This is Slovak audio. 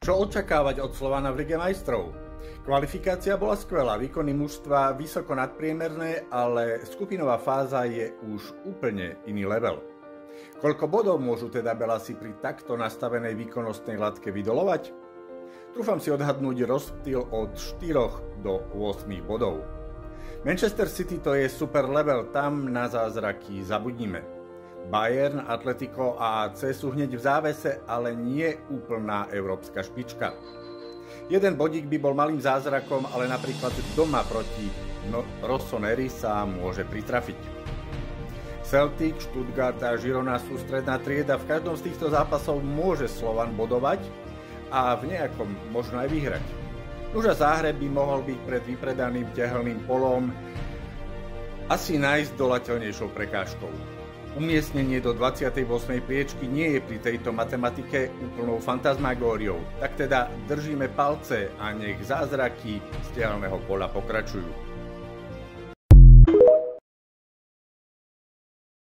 Čo očakávať od Slovana v Lige majstrov? Kvalifikácia bola skvelá, výkony mužstva vysoko nadpriemerné, ale skupinová fáza je už úplne iný level. Koľko bodov môžu teda Belasi pri takto nastavenej výkonnostnej latke vydolovať? Trúfam si odhadnúť rozptyl od 4 do 8 bodov. Manchester City to je super level, tam na zázraky zabudnime. Bayern, Atletico a AC sú hneď v závese, ale nie úplná európska špička. Jeden bodík by bol malým zázrakom, ale napríklad doma proti Rossoneri sa môže pritrafiť. Celtic, Stuttgart a Girona sú stredná trieda, v každom z týchto zápasov môže Slovan bodovať a v nejakom možno aj vyhrať. Už a Záhreb by mohol byť pred vypredaným tehelným polom asi najzdolateľnejšou prekážkou. Umiestnenie do 28. priečky nie je pri tejto matematike úplnou fantasmagóriou, tak teda držíme palce a nech zázraky z tehelného pola pokračujú.